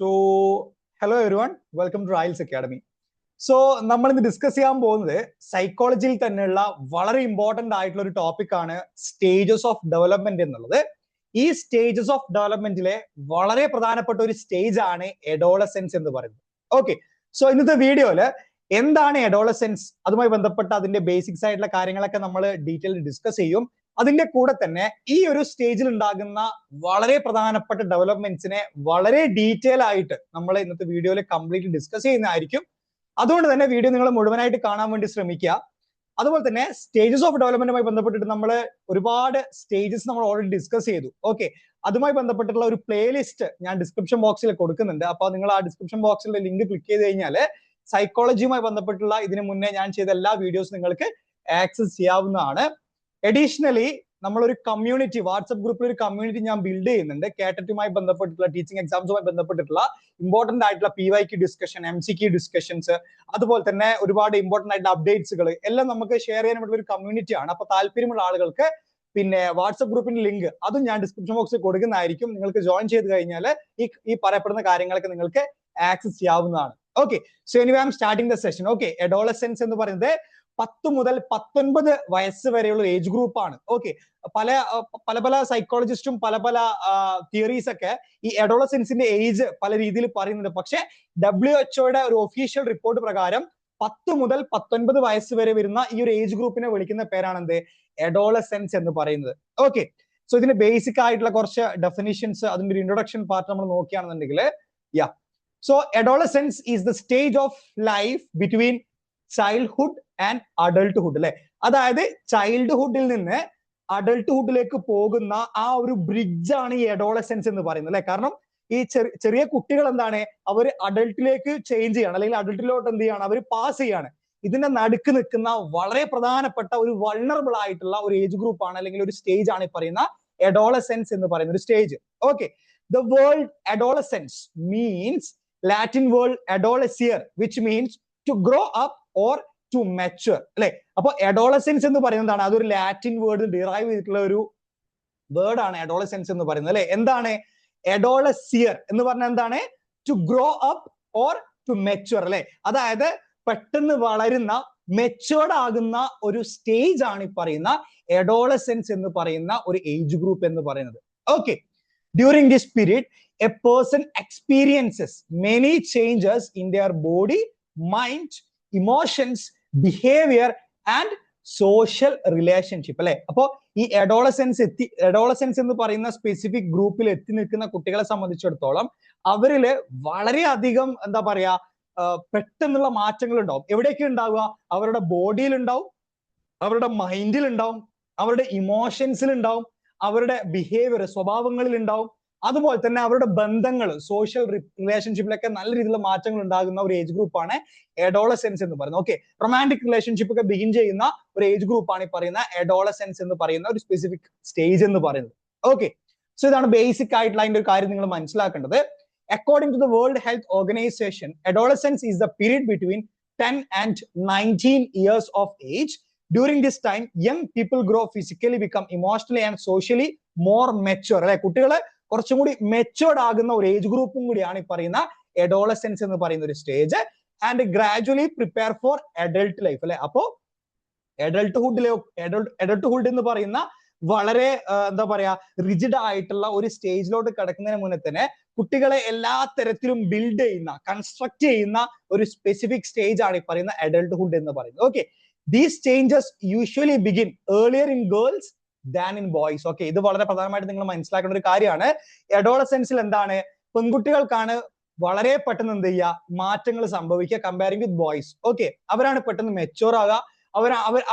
So, hello everyone, welcome to Riles Academy. So, നമ്മൾ ഇന്ന് discuss ചെയ്യാൻ പോകുന്നത് സൈക്കോളജിയിൽ തന്നെയുള്ള വളരെ ഇമ്പോർട്ടന്റ് ആയിട്ടുള്ള ഒരു ടോപ്പിക് ആണ് സ്റ്റേജസ് ഓഫ് ഡെവലപ്മെന്റ് എന്നുള്ളത്. ഈ സ്റ്റേജസ് ഓഫ് ഡെവലപ്മെന്റിലെ വളരെ പ്രധാനപ്പെട്ട ഒരു സ്റ്റേജ് ആണ് എഡോളസെൻസ് എന്ന് പറയുന്നത്. ഓക്കെ, സോ ഇന്നത്തെ വീഡിയോയില് എന്താണ് എഡോളസെൻസ്, അതുമായി ബന്ധപ്പെട്ട അതിന്റെ ബേസിക്സ് ആയിട്ടുള്ള കാര്യങ്ങളൊക്കെ നമ്മൾ ഡീറ്റെയിൽ ഡിസ്കസ് ചെയ്യും. അതിന്റെ കൂടെ തന്നെ ഈ ഒരു സ്റ്റേജിൽ ഉണ്ടാകുന്ന വളരെ പ്രധാനപ്പെട്ട ഡെവലപ്മെന്റ്സിനെ വളരെ ഡീറ്റെയിൽ ആയിട്ട് നമ്മൾ ഇന്നത്തെ വീഡിയോയിൽ കംപ്ലീറ്റ് ഡിസ്കസ് ചെയ്യുന്നതായിരിക്കും. അതുകൊണ്ട് തന്നെ വീഡിയോ നിങ്ങൾ മുഴുവനായിട്ട് കാണാൻ വേണ്ടി ശ്രമിക്കുക. അതുപോലെ തന്നെ സ്റ്റേജസ് ഓഫ് ഡെവലപ്മെന്റുമായി ബന്ധപ്പെട്ടിട്ട് നമ്മൾ ഒരുപാട് സ്റ്റേജസ് നമ്മൾ ഓൾറെഡി ഡിസ്കസ് ചെയ്തു. ഓക്കെ, അതുമായി ബന്ധപ്പെട്ടിട്ടുള്ള ഒരു പ്ലേലിസ്റ്റ് ഞാൻ ഡിസ്ക്രിപ്ഷൻ ബോക്സിൽ കൊടുക്കുന്നുണ്ട്. അപ്പൊ നിങ്ങൾ ആ ഡിസ്ക്രിപ്ഷൻ ബോക്സിലെ ലിങ്ക് ക്ലിക്ക് ചെയ്ത് കഴിഞ്ഞാൽ സൈക്കോളജിയുമായി ബന്ധപ്പെട്ടുള്ള ഇതിനു മുന്നേ ഞാൻ ചെയ്ത എല്ലാ വീഡിയോസും നിങ്ങൾക്ക് ആക്സസ് ചെയ്യാവുന്നതാണ്. അഡീഷണലി നമ്മളൊരു കമ്മ്യൂണിറ്റി, വാട്സ്ആപ്പ് ഗ്രൂപ്പിൽ ഒരു കമ്മ്യൂണിറ്റി ഞാൻ ബിൽഡ് ചെയ്യുന്നുണ്ട്. കാറ്ററ്റുമായി ബന്ധപ്പെട്ടിട്ടുള്ള ടീച്ചിങ് എക്സാംസുമായി ബന്ധപ്പെട്ടിട്ടുള്ള ഇമ്പോർട്ടന്റ് ആയിട്ടുള്ള PYQ ഡിസ്കഷൻ, MCQ ഡിസ്കഷൻസ്, അതുപോലെ തന്നെ ഒരുപാട് ഇമ്പോർട്ടന്റ് ആയിട്ടുള്ള അപ്ഡേറ്റ്സുകൾ എല്ലാം നമുക്ക് ഷെയർ ചെയ്യാൻ വേണ്ടി ഒരു കമ്മ്യൂണിറ്റിയാണ്. അപ്പൊ താല്പര്യമുള്ള ആളുകൾക്ക് പിന്നെ വാട്സ്ആപ്പ് ഗ്രൂപ്പിന്റെ ലിങ്ക് അതും ഞാൻ ഡിസ്ക്രിപ്ഷൻ ബോക്സിൽ കൊടുക്കുന്നതായിരിക്കും. നിങ്ങൾക്ക് ജോയിൻ ചെയ്ത് കഴിഞ്ഞാൽ ഈ പറയപ്പെടുന്ന കാര്യങ്ങളൊക്കെ നിങ്ങൾക്ക് ആക്സസ് ചെയ്യാവുന്നതാണ്. Okay, so anyway I am starting the session. Okay, adolescence എന്ന് പറയുന്നത് 10 മുതൽ 19 വയസ്സ് വരെയുള്ള ഏജ് ഗ്രൂപ്പാണ്. ഓക്കെ, പല സൈക്കോളജിസ്റ്റും പല തിയറീസ് ഒക്കെ ഈ എഡോളസെൻസിന്റെ ഏജ് പല രീതിയിൽ പറയുന്നുണ്ട്. പക്ഷെ WHO ഒരു ഒഫീഷ്യൽ റിപ്പോർട്ട് പ്രകാരം 10 മുതൽ 19 വയസ്സ് വരെ വരുന്ന ഈ ഒരു ഏജ് ഗ്രൂപ്പിനെ വിളിക്കുന്ന പേരാണ് എന്ത്? എഡോളസെൻസ് എന്ന് പറയുന്നത്. ഓക്കെ, സോ ഇതിന്റെ ബേസിക് ആയിട്ടുള്ള കുറച്ച് ഡെഫിനിഷൻസ്, അതിന്റെ ഒരു ഇൻട്രൊഡക്ഷൻ പാർട്ട് നമ്മൾ നോക്കുകയാണെന്നുണ്ടെങ്കിൽ, so adolescence is the stage of life between childhood and adulthood, അല്ലെ? അതായത് ചൈൽഡ്ഹുഡിൽ നിന്ന് അഡൾട്ട്ഹുഡിലേക്ക് പോകുന്ന ആ ഒരു ബ്രിഡ്ജ് ആണ് ഈ എഡോളസെൻസ് എന്ന് പറയുന്നത്, അല്ലെ? കാരണം ഈ ചെറിയ കുട്ടികൾ എന്താണ്, അവർ അഡൾട്ടിലേക്ക് ചേഞ്ച് ചെയ്യാണ്, അല്ലെങ്കിൽ അഡൾട്ടിലോട്ട് എന്ത് ചെയ്യാണ്, അവർ പാസ് ചെയ്യാണ്. ഇതിന്റെ നടുക്ക് നിൽക്കുന്ന വളരെ പ്രധാനപ്പെട്ട ഒരു വൾണറബിൾ ആയിട്ടുള്ള ഒരു ഏജ് ഗ്രൂപ്പ് ആണ്, അല്ലെങ്കിൽ ഒരു സ്റ്റേജ് ആണ് ഈ പറയുന്ന എഡോളസെൻസ് എന്ന് പറയുന്ന ഒരു stage. Okay, the word adolescence means Latin word adolescere, which means to grow up or to mature, അല്ലെ? അപ്പൊ എഡോളസെൻസ് എന്ന് പറയുന്നതാണ്, അതൊരു ലാറ്റിൻ വേർഡ് ഡിറൈവ് ചെയ്തിട്ടുള്ള ഒരു വേർഡ് ആണ് എഡോളസെൻസ് എന്ന് പറയുന്നത്, അല്ലെ? എന്താണ് എഡോളസിയർ എന്ന് പറഞ്ഞാൽ? എന്താണ്? To grow up or to mature, അല്ലെ? അതായത് പെട്ടെന്ന് വളരുന്ന, മെച്യൂർഡ് ആകുന്ന ഒരു സ്റ്റേജ് ആണ് ഈ പറയുന്ന എഡോളസെൻസ് എന്ന് പറയുന്ന ഒരു ഏജ് ഗ്രൂപ്പ് എന്ന് പറയുന്നത്. Okay, during this period a person experiences many changes in their body, mind, emotions, behaviour and social relationship, അല്ലെ? അപ്പോ ഈ എഡോളസെൻസ് എന്ന് പറയുന്ന സ്പെസിഫിക് ഗ്രൂപ്പിൽ എത്തി നിൽക്കുന്ന കുട്ടികളെ സംബന്ധിച്ചിടത്തോളം അവരില് വളരെയധികം എന്താ പറയാ, പെട്ടെന്നുള്ള മാറ്റങ്ങൾ ഉണ്ടാവും. എവിടെയൊക്കെ ഉണ്ടാവുക? അവരുടെ ബോഡിയിൽ ഉണ്ടാവും, അവരുടെ മൈൻഡിൽ ഉണ്ടാവും, അവരുടെ ഇമോഷൻസിൽ ഉണ്ടാവും, അവരുടെ ബിഹേവിയർ, സ്വഭാവങ്ങളിൽ ഉണ്ടാവും. അതുപോലെ തന്നെ അവരുടെ ബന്ധങ്ങൾ, സോഷ്യൽ റിലേഷൻഷിപ്പിലൊക്കെ നല്ല രീതിയിലുള്ള മാറ്റങ്ങൾ ഉണ്ടാകുന്ന ഒരു ഏജ് ഗ്രൂപ്പാണ് എഡോളസെൻസ് എന്ന് പറയുന്നത്. ഓക്കെ, റൊമാൻറ്റിക് റിലേഷൻഷിപ്പ് ഒക്കെ ബിഗിൻ ചെയ്യുന്ന ഒരു ഏജ് ഗ്രൂപ്പാണ് ഈ പറയുന്ന എഡോളസെൻസ് എന്ന് പറയുന്ന ഒരു സ്പെസിഫിക് സ്റ്റേജ് എന്ന് പറയുന്നത്. ഓക്കെ, സോ ഇതാണ് ബേസിക് ആയിട്ടുള്ള അതിന്റെ ഒരു കാര്യം നിങ്ങൾ മനസ്സിലാക്കേണ്ടത്. According to the World Health Organization, adolescence is the period between 10 and 19 years of age. During this time, young people grow physically, become emotionally and socially more mature, അല്ലെ? കുട്ടികളെ കുറച്ചും കൂടി മെച്ചുവേർഡ് ആകുന്ന ഒരു ഏജ് ഗ്രൂപ്പും കൂടിയാണ് ഈ പറയുന്ന എഡോളസെൻസ് എന്ന് പറയുന്ന ഒരു stage. And gradually prepare for adult life, അല്ലെ? അപ്പോ അഡൾട്ട്ഹുഡ് എന്ന് പറയുന്ന വളരെ എന്താ പറയാ, റിജിഡ് ആയിട്ടുള്ള ഒരു സ്റ്റേജിലോട്ട് കിടക്കുന്നതിന് മുന്നേ തന്നെ കുട്ടികളെ എല്ലാ തരത്തിലും ബിൽഡ് ചെയ്യുന്ന, കൺസ്ട്രക്ട് ചെയ്യുന്ന ഒരു സ്പെസിഫിക് സ്റ്റേജ് ആണ് ഈ പറയുന്ന അഡൾട്ട്ഹുഡ് എന്ന് പറയുന്നത്. Okay, these changes usually begin earlier in girls than in boys. Okay, ഇത് വളരെ പ്രധാനമായിട്ട് നിങ്ങൾ മനസ്സിലാക്കേണ്ട ഒരു കാര്യമാണ്. എഡോളസെൻസിൽ എന്താണ്, പെൺകുട്ടികൾക്കാണ് വളരെ പെട്ടെന്ന് എന്ത് ചെയ്യുക, മാറ്റങ്ങൾ സംഭവിക്കുക കമ്പയറിംഗ് വിത്ത് ബോയ്സ്. ഓക്കെ, അവരാണ് പെട്ടെന്ന് മെച്യൂർ ആകുക,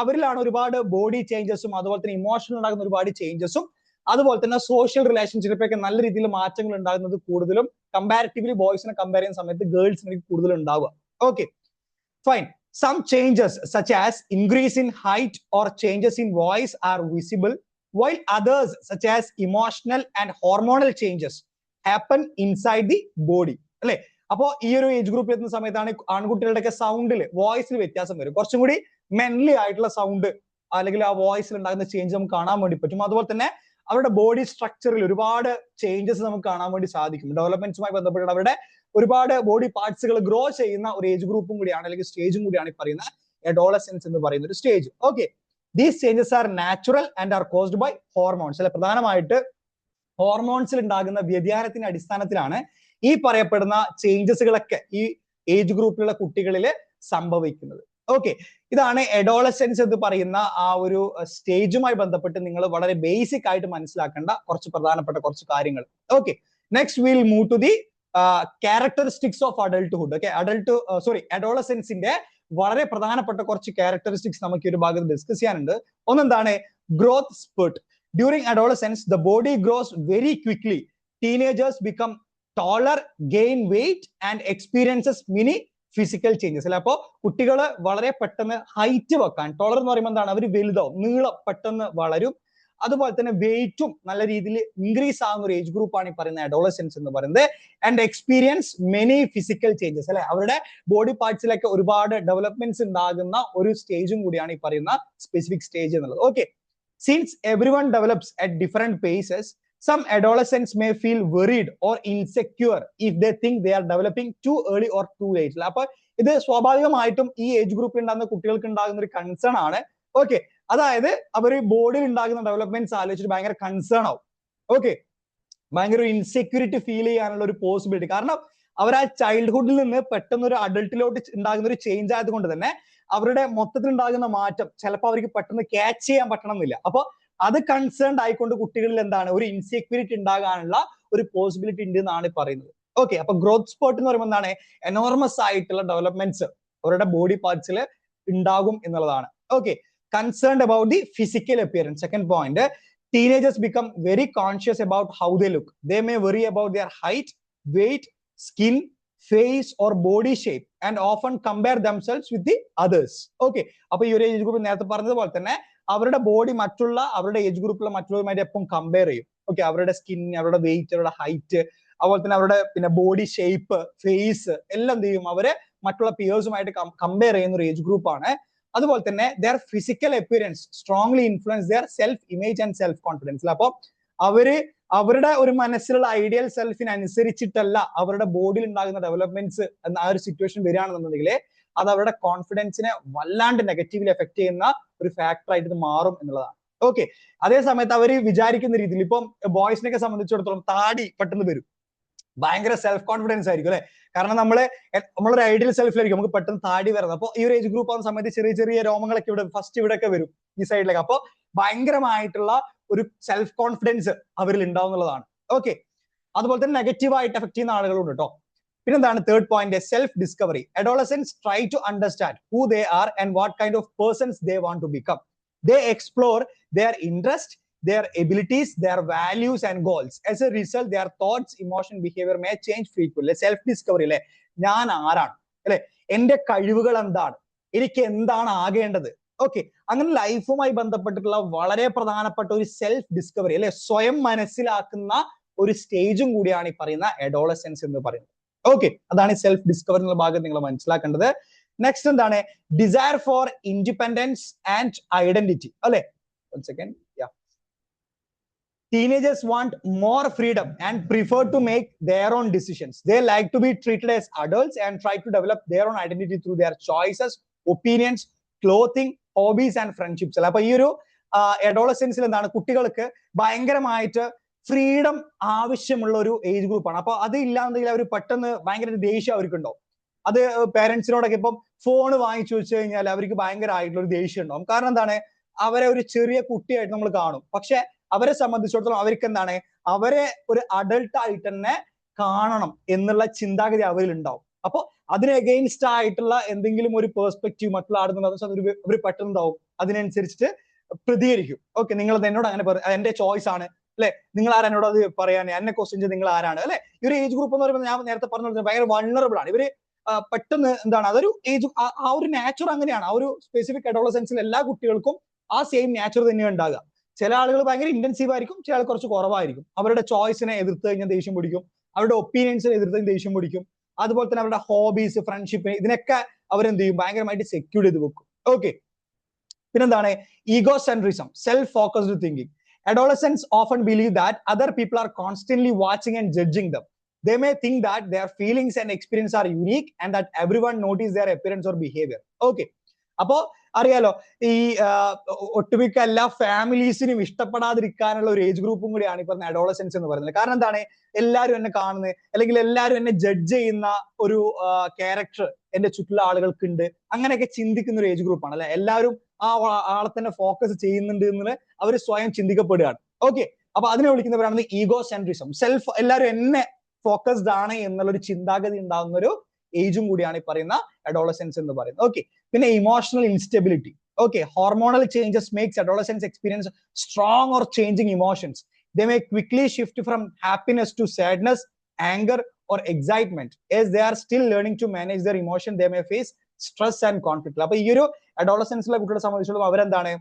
അവരിലാണ് ഒരുപാട് ബോഡി ചേഞ്ചസും അതുപോലെ തന്നെ ഇമോഷണൽ ഉണ്ടാകുന്ന ഒരുപാട് ചേഞ്ചസും അതുപോലെ തന്നെ സോഷ്യൽ റിലേഷൻഷിപ്പൊക്കെ നല്ല രീതിയിൽ മാറ്റങ്ങൾ ഉണ്ടാകുന്നത് കൂടുതലും കമ്പാരിറ്റീവ്ലി ബോയ്സിനെ കമ്പയർ ചെയ്യുന്ന സമയത്ത് ഗേൾസിന് കൂടുതൽ ഉണ്ടാവുക. Okay, fine. Some changes such as increase in height or changes in voice are visible, while others such as emotional and hormonal changes happen inside the body, അല്ലെ? അപ്പോ ഈ ഒരു ഏജ് ഗ്രൂപ്പിൽ എത്തുന്ന സമയത്താണ് ആൺകുട്ടികളുടെയൊക്കെ സൗണ്ടിൽ, വോയിസിൽ വ്യത്യാസം വരും. കുറച്ചും കൂടി മെൻലി ആയിട്ടുള്ള സൗണ്ട് അല്ലെങ്കിൽ ആ വോയിസിൽ ഉണ്ടാകുന്ന ചേഞ്ച് നമുക്ക് കാണാൻ വേണ്ടി പറ്റും. അതുപോലെ തന്നെ അവരുടെ ബോഡി സ്ട്രക്ചറിൽ ഒരുപാട് ചേഞ്ചസ് നമുക്ക് കാണാൻ വേണ്ടി സാധിക്കും. ഡെവലപ്മെന്റ്സുമായി ബന്ധപ്പെട്ട് അവരുടെ ഒരുപാട് ബോഡി പാർട്സുകൾ ഗ്രോ ചെയ്യുന്ന ഒരു ഏജ് ഗ്രൂപ്പും കൂടിയാണ്, അല്ലെങ്കിൽ സ്റ്റേജും കൂടിയാണ് ഈ പറയുന്ന അഡോളസെൻസ് എന്ന് പറയുന്ന ഒരു stage. Okay, these changes are natural and are caused by hormones. അല്ലെ, പ്രധാനമായിട്ട് ഹോർമോൺസിൽ ഉണ്ടാകുന്ന വ്യതിയാനത്തിന്റെ അടിസ്ഥാനത്തിലാണ് ഈ പറയപ്പെടുന്ന ചേഞ്ചസുകളൊക്കെ ഈ ഏജ് ഗ്രൂപ്പിലുള്ള കുട്ടികളിൽ സംഭവിക്കുന്നത്. ഓക്കെ, ഇതാണ് അഡോളസെൻസ് എന്ന് പറയുന്ന ആ ഒരു സ്റ്റേജുമായി ബന്ധപ്പെട്ട് നിങ്ങൾ വളരെ ബേസിക് ആയിട്ട് മനസ്സിലാക്കേണ്ട കുറച്ച് പ്രധാനപ്പെട്ട കുറച്ച് കാര്യങ്ങൾ. Okay, next will move to the characteristics of adulthood. Okay, അഡോളസെൻസിന്റെ വളരെ പ്രധാനപ്പെട്ട കുറച്ച് ക്യാരക്ടറിസ്റ്റിക്സ് നമുക്ക് ഈ ഒരു ഭാഗത്ത് ഡിസ്കസ് ചെയ്യാനുണ്ട്. ഒന്നെന്താണ്? Growth spurt. During adolescence, the body grows very quickly. Teenagers become taller, gain weight, and experiences many physical changes. അല്ലെ, അപ്പോ കുട്ടികൾ വളരെ പെട്ടെന്ന് ഹൈറ്റ് വെക്കാൻ, ടോളർ എന്ന് പറയുമ്പോൾ എന്താണ്, അവർ വലുതാവും, നീളം പെട്ടെന്ന് വളരും. അതുപോലെ തന്നെ വെയിറ്റും നല്ല രീതിയിൽ ഇൻക്രീസ് ആകുന്ന ഒരു ഏജ് ഗ്രൂപ്പാണ് ഈ പറയുന്ന അഡോളസെൻസ് എന്ന് പറയുന്നത്. And experience many physical changes. അല്ലെ, അവരുടെ ബോഡി പാർട്സിലൊക്കെ ഒരുപാട് ഡെവലപ്മെന്റ്സ് ഉണ്ടാകുന്ന ഒരു സ്റ്റേജും കൂടിയാണ് ഈ പറയുന്ന സ്പെസിഫിക് സ്റ്റേജ് എന്നുള്ളത്. Okay, since everyone develops at different paces, some adolescents may feel worried or insecure if they think they are developing too early or too late. അപ്പൊ ഇത് സ്വാഭാവികമായിട്ടും ഈ ഏജ് ഗ്രൂപ്പിൽ ഉണ്ടാകുന്ന കുട്ടികൾക്ക് ഉണ്ടാകുന്ന ഒരു കൺസേൺ ആണ്. ഓക്കെ, അതായത് അവർ ബോഡിയിൽ ഉണ്ടാകുന്ന ഡെവലപ്മെന്റ്സ് ആലോചിച്ചിട്ട് ഭയങ്കര കൺസേൺ ആവും. ഓക്കെ, ഭയങ്കര ഒരു ഇൻസെക്യൂരിറ്റി ഫീൽ ചെയ്യാനുള്ള ഒരു പോസിബിലിറ്റി. കാരണം അവർ ആ ചൈൽഡ്ഹുഡിൽ നിന്ന് പെട്ടെന്ന് ഒരു അഡൾട്ടിലോട്ട് ഉണ്ടാകുന്ന ഒരു ചേഞ്ച് ആയതുകൊണ്ട് തന്നെ അവരുടെ മൊത്തത്തിൽ ഉണ്ടാകുന്ന മാറ്റം ചിലപ്പോൾ അവർക്ക് പെട്ടെന്ന് ക്യാച്ച് ചെയ്യാൻ പറ്റണമെന്നില്ല. അപ്പൊ അത് കൺസേൺഡ് ആയിക്കൊണ്ട് കുട്ടികളിൽ എന്താണ്, ഒരു ഇൻസെക്യൂരിറ്റി ഉണ്ടാകാനുള്ള ഒരു പോസിബിലിറ്റി ഉണ്ട് എന്നാണ് പറയുന്നത്. ഓക്കെ, അപ്പൊ ഗ്രോത്ത് സ്പേർട്ട് എന്ന് പറയുമ്പോൾ എന്താണ്, എനോർമസ് ആയിട്ടുള്ള ഡെവലപ്മെന്റ്സ് അവരുടെ ബോഡി പാർട്സിൽ ഉണ്ടാകും എന്നുള്ളതാണ്. Okay, concerned about the physical appearance. Second point, teenagers become very conscious about how they look. They may worry about their height, weight, skin, face or body shape and often compare themselves with the others. Okay, അപ്പൊ ഈ ഒരു age group നേരത്തെ പറഞ്ഞതുപോലെ തന്നെ അവരുടെ body മറ്റുള്ള അവരുടെ age ഗ്രൂപ്പിലുള്ള മറ്റുള്ളവരുമായിട്ട് എപ്പം കമ്പയർ ചെയ്യും. ഓക്കെ, അവരുടെ സ്കിൻ, അവരുടെ വെയിറ്റ്, അവരുടെ ഹൈറ്റ്, അതുപോലെ തന്നെ അവരുടെ പിന്നെ ബോഡി ഷേപ്പ്, ഫേസ് എല്ലാം എന്ത് ചെയ്യും, അവരെ മറ്റുള്ള പിയേഴ്സുമായിട്ട് കമ്പയർ ചെയ്യുന്ന ഒരു ഏജ് ഗ്രൂപ്പാണ്. അതുപോലെ തന്നെ their physical appearance strongly influence their self image and self confidence. അപ്പൊ അവരുടെ ഒരു മനസ്സിലുള്ള ഐഡിയൽ സെൽഫിനനുസരിച്ചിട്ടല്ല അവരുടെ ബോഡിയിൽ ഉണ്ടാകുന്ന ഡെവലപ്മെന്റ്സ് എന്ന ആ ഒരു സിറ്റുവേഷൻ വരികയാണെന്നുണ്ടെങ്കിൽ അത് അവരുടെ കോൺഫിഡൻസിനെ വല്ലാണ്ട് നെഗറ്റീവ്ലി എഫക്ട് ചെയ്യുന്ന ഒരു ഫാക്ടർ ആയിട്ട് ഇത് മാറും എന്നുള്ളതാണ്. ഓക്കെ, അതേ സമയത്ത് അവർ വിചാരിക്കുന്ന രീതിയിൽ ഇപ്പം ബോയ്സിനെയൊക്കെ സംബന്ധിച്ചിടത്തോളം താടി പെട്ടെന്ന് വരും, ഭയങ്കര സെൽഫ് കോൺഫിഡൻസ് ആയിരിക്കും അല്ലെ. കാരണം നമ്മളൊരു ഐഡിയൽ സെൽഫിലായിരിക്കും നമുക്ക് പെട്ടെന്ന് താടി വരുന്നത്. അപ്പോൾ ഈ ഒരു ഏജ് ഗ്രൂപ്പ് ആവുന്ന സമയത്ത് ചെറിയ ചെറിയ രോമങ്ങളൊക്കെ ഇവിടെ ഫസ്റ്റ് ഇവിടെയൊക്കെ വരും, ഈ സൈഡിലേക്ക്. അപ്പോൾ ഭയങ്കരമായിട്ടുള്ള ഒരു സെൽഫ് കോൺഫിഡൻസ് അവരിൽ ഉണ്ടാവുന്നതാണ്. ഓക്കെ, അതുപോലെ തന്നെ നെഗറ്റീവായിട്ട് എഫക്ട് ചെയ്യുന്ന ആളുകളുണ്ട് കേട്ടോ. പിന്നെന്താണ് third point, self discovery. Adolescents try to understand who they are and what kind of persons they want to become. They explore their interest, their abilities, their values and goals. As a result, their thoughts, emotion, behavior may change frequently. Self discovery അല്ലെ, ഞാൻ ആരാണ് അല്ലെ, എന്റെ കഴിവുകൾ എന്താണ്, എനിക്ക് എന്താണ് ആകേണ്ടത്. Okay, അങ്ങനെ ലൈഫുമായി ബന്ധപ്പെട്ടിട്ടുള്ള വളരെ പ്രധാനപ്പെട്ട ഒരു സെൽഫ് ഡിസ്കവറി അല്ലെ, സ്വയം മനസ്സിലാക്കുന്ന ഒരു സ്റ്റേജും കൂടിയാണ് ഈ പറയുന്ന അഡോളസെൻസ് എന്ന് പറയുന്നത്. ഓക്കെ, അതാണ് ഈ സെൽഫ് ഡിസ്കവറി എന്നുള്ള ഭാഗം നിങ്ങൾ മനസ്സിലാക്കേണ്ടത്. നെക്സ്റ്റ് എന്താണ്, desire for independence and identity അല്ലെ. One second, yeah. Teenagers want more freedom and prefer to make their own decisions. They like to be treated as adults and try to develop their own identity through their choices, opinions, clothing, hobbies and friendships. അപ്പൊ ഈ ഒരു അഡോളസെൻസിൽ എന്താണ്, കുട്ടികൾക്ക് ഭയങ്കരമായിട്ട് freedom ആവശ്യമുള്ള ഒരു age ഗ്രൂപ്പാണ്. അപ്പൊ അത് ഇല്ലാന്നെങ്കിൽ അവർ പെട്ടെന്ന് ഭയങ്കര ദേഷ്യം അവർക്കുണ്ടാവും. അത് പേരൻസിനോടൊക്കെ ഇപ്പം ഫോൺ വാങ്ങിച്ചു വെച്ച് കഴിഞ്ഞാൽ അവർക്ക് ഭയങ്കരമായിട്ടുള്ള ഒരു ദേഷ്യം ഉണ്ടാവും. കാരണം എന്താണ്, അവരെ ഒരു ചെറിയ കുട്ടിയായിട്ട് നമ്മൾ കാണും. പക്ഷെ അവരെ സംബന്ധിച്ചിടത്തോളം അവർക്ക് എന്താണ്, അവരെ ഒരു അഡൾട്ട് ആയിട്ട് തന്നെ കാണണം എന്നുള്ള ചിന്താഗതി അവരിൽ ഉണ്ടാവും. അപ്പൊ അതിന് എഗെയിൻസ്റ്റ് ആയിട്ടുള്ള എന്തെങ്കിലും ഒരു പേഴ്സ്പെക്റ്റീവ് മറ്റുള്ള ആടുന്നുണ്ടാവും, അവർ പെട്ടെന്നുണ്ടാവും അതിനനുസരിച്ചിട്ട് പ്രതികരിക്കും. ഓക്കെ, നിങ്ങൾ എന്നോട് അങ്ങനെ എന്റെ ചോയ്സ് ആണ് അല്ലെ, നിങ്ങൾ ആരാ എന്നോട് അത് പറയാൻ, എന്നെ ക്വസ്റ്റ്യൻ ചെയ്ത് നിങ്ങൾ ആരാണ് അല്ലെ. ഈ ഒരു ഏജ് ഗ്രൂപ്പ് എന്ന് പറയുമ്പോൾ ഞാൻ നേരത്തെ പറഞ്ഞു ഭയങ്കര വൾണറബിൾ ആണ് ഇവര്. പെട്ടെന്ന് എന്താണ്, അതൊരു ഏജ്, ആ ഒരു നാച്ചുർ അങ്ങനെയാണ്. ആ ഒരു സ്പെസിഫിക് അഡോളസെൻസിൽ എല്ലാ കുട്ടികൾക്കും ആ സെയിം നാച്ചുർ തന്നെയാണ് ഉണ്ടാകുക. ചില ആളുകൾ ഭയങ്കര ഇന്റൻസീവ് ആയിരിക്കും, ചില ആൾ കുറച്ച് കുറവായിരിക്കും. അവരുടെ ചോയ്സിനെ എതിർത്ത് കഴിഞ്ഞാൽ ദേഷ്യം പിടിക്കും, അവരുടെ ഒപ്പീനിയൻസിനെ എതിർത്ത് ദേഷ്യം പിടിക്കും. അതുപോലെ തന്നെ അവരുടെ ഹോബീസ്, ഫ്രണ്ട്ഷിപ്പ്, ഇതിനൊക്കെ അവരെന്ത് ചെയ്യും, ഭയങ്കരമായിട്ട് സെക്യൂർ ചെയ്ത് വെക്കും. ഓക്കെ, പിന്നെന്താണ്, ego centrism, self focused thinking. Adolescents often believe that other people are constantly watching and judging them. They may think that their feelings and experience are unique and that everyone notices their appearance or behavior. Okay. അപ്പോ അറിയാലോ ഈ ഒട്ടുമിക്ക എല്ലാ ഫാമിലീസിനും ഇഷ്ടപ്പെടാതിരിക്കാനുള്ള ഒരു age ഗ്രൂപ്പും കൂടിയാണ് ഈ പറഞ്ഞ അഡോളസൻസ് എന്ന് പറയുന്നത്. കാരണം എന്താണ്, എല്ലാവരും എന്നെ കാണുന്നത് അല്ലെങ്കിൽ എല്ലാവരും എന്നെ ജഡ്ജ് ചെയ്യുന്ന ഒരു ക്യാരക്ടർ എന്റെ ചുറ്റുള്ള ആളുകൾക്കുണ്ട്, അങ്ങനെയൊക്കെ ചിന്തിക്കുന്ന ഒരു ഏജ് ഗ്രൂപ്പാണ് അല്ലെ. എല്ലാവരും ആ ആളെ തന്നെ ഫോക്കസ് ചെയ്യുന്നുണ്ട് എന്ന് അവർ സ്വയം ചിന്തിക്കപ്പെടുകയാണ്. ഓക്കെ, അപ്പൊ അതിനെ വിളിക്കുന്നവരാണ് ഈഗോ സെൻട്രിസം. സെൽഫ്, എല്ലാവരും എന്നെ ഫോക്കസ്ഡ് ആണ് എന്നുള്ളൊരു ചിന്താഗതി ഉണ്ടാകുന്ന ഒരു ഏജും കൂടിയാണ് ഈ പറയുന്ന അഡോളസൻസ് എന്ന് പറയുന്നത്. ഓക്കെ, പിന്നെ emotional instability. Okay, hormonal changes makes adolescence experience strong or changing emotions. They may quickly shift from happiness to sadness, anger or excitement. As they are still learning to manage their emotion, they may face stress and conflict. അപ്പൊ ഈ ഒരു അഡോളസൻസിലെ കുട്ടികളെ സംബന്ധിച്ചിടത്തോളം അവരെന്താണ്,